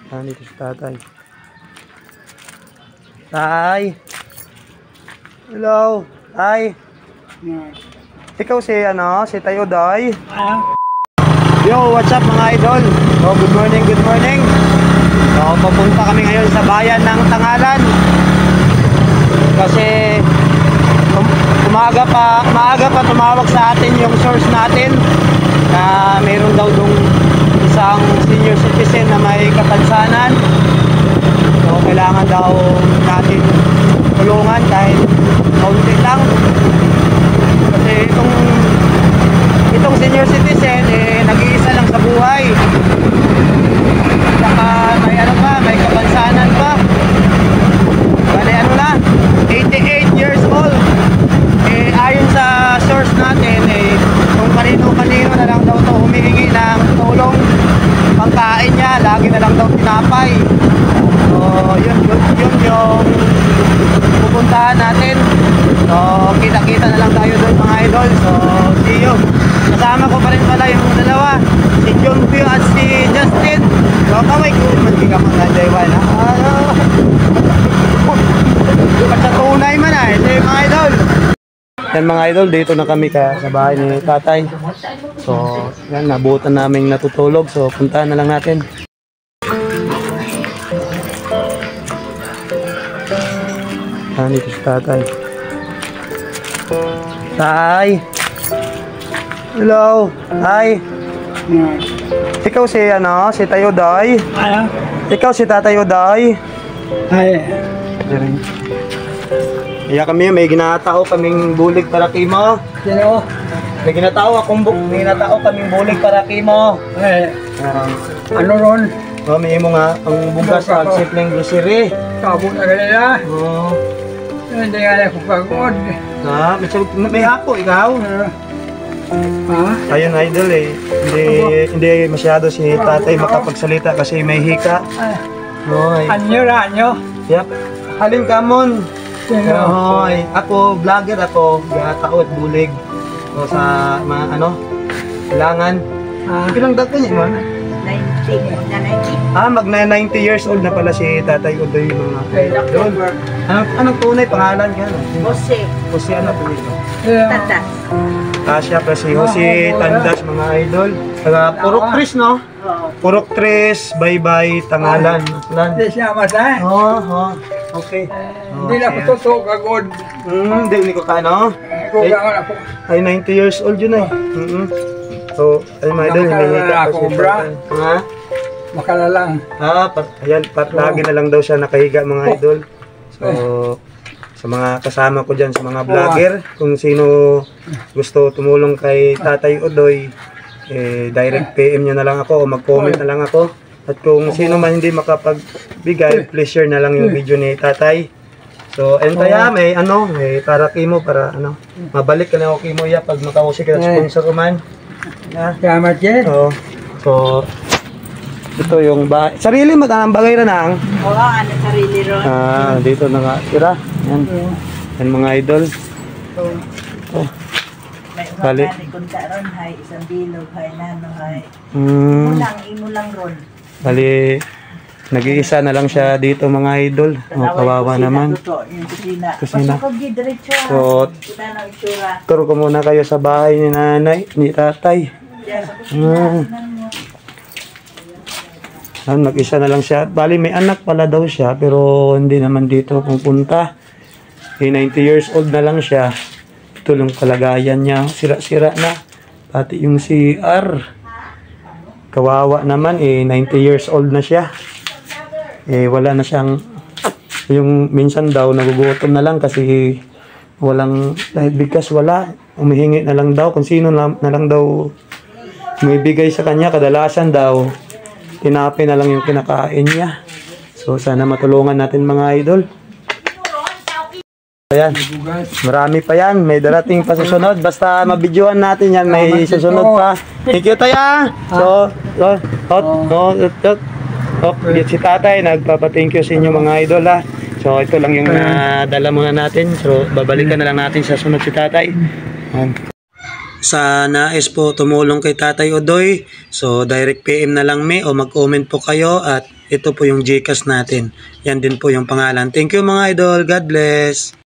Dito si tatay. Tay! Hello! Tay! Ikaw si Tayo Day? Yo, what's up mga idol? So, good morning, good morning. So, papunta kami ngayon sa bayan ng Tangalan. Kasi maaga pa tumawag sa atin yung source natin na mayroon daw dong isang senior citizen na may kapansanan. So, kailangan daw natin tulungan kahit kaunti lang. Kasi itong senior citizen nag-iisa lang sa buhay. Saka may kapansanan pa. Bale 88 years old. Ayon sa source natin kung kanino-kanino na lang daw to humihingi ng tulong pagkain niya, lagi na lang daw tinapay. So yun yung pupuntahan natin. So kita-kita na lang tayo doon mga idol. So see you. Kasama ko pa rin pala yung dalawa, si John Pio at si Justin. So kaway ko hindi ka mga Jaywan ha. Sa tunay man mga idol. Yan mga idol, dito na kami sa bahay ni tatay. So, yan, nabutan namin natutulog. So, puntahan na lang natin. Dito si tatay. Tay! Hello! Tay! Ikaw si Tayo Day? Ikaw si Tatay Day? Iya kami, may ginatao kaming bulig para kimo. Sino? May ginatao kaming bulig para kimo. Ano ron? May imo nga ang bugas sa simpleng grocery. Tabo na kanila. Oo. Hindi nga na kung pagod. May hako ikaw. Ayun idol hindi masyado si tatay makapagsalita kasi may hika. Anyo? Yep. Halin kamon. Hoy, ako vlogger ako, gatao at bulig. O sa mga kailangan. Ilang taon niya man? 90. Mag 90 years old na pala si Tatay Udoy mga. Anong tunay pangalan niya? Jose ano po nito? Tandas. Siya pa si Jose Tandas mga idol. Purok Tris no? Purok Tris, bye Tangalan. Hindi siya matay. Okay. Hindi na ko totoo kagod. Hindi ko kano. Ay 90 years old yun So, ay mga idol, hinihika ko si tatay. Makalalang. Ayan, lagi na lang daw siya nakahiga mga idol. So, sa mga kasama ko dyan, sa mga vlogger, kung sino gusto tumulong kay Tatay Udoy, direct PM nyo na lang ako o mag-comment na lang ako. At kung sino man hindi makapagbigay, please share na lang yung video ni Tatay. So, and kaya may para kimo, para mabalik ka na ako kimo ya pag makausik ka ng sponsor man. Salamat yan. So, ito yung bahay. Sarili mo ang bagay na nang? Oo, sarili ron. Dito na nga tira. Yan mga idol. May umakali kunta ron, hay, isang bilog, hay, nano, hay. Imo lang ron. Bali, nag-iisa na lang siya dito mga idol. Kawawa naman. Kusina. So, turo ko muna kayo sa bahay ni nanay, ni tatay. Nag-isa na lang siya. Bali, may anak pala daw siya, pero hindi naman dito pupunta. 90 years old na lang siya. Ito yung kalagayan niya. Sira-sira na. Pati yung CR. Kawawa naman, 90 years old na siya. Wala na siyang, yung minsan daw, nagugutom na lang kasi walang, dahil bigkas wala. Umihingi na lang daw, kung sino na lang daw may bigay sa kanya. Kadalasan daw, tinapin na lang yung kinakain niya. So, sana matulungan natin mga idol. Ayan, marami pa yan. May darating pa susunod. Basta mabidyohan natin yan. May susunod pa. Thank you, Taya. Si tatay, nagpapa-thank you sa inyo mga idol ha. So, ito lang yung dala muna natin. So, babalikan na lang natin sa sunod si tatay. sa nais po tumulong kay Tatay Odoy, so direct PM na lang o mag-comment po kayo at ito po yung GCash natin. Yan din po yung pangalan. Thank you mga idol. God bless.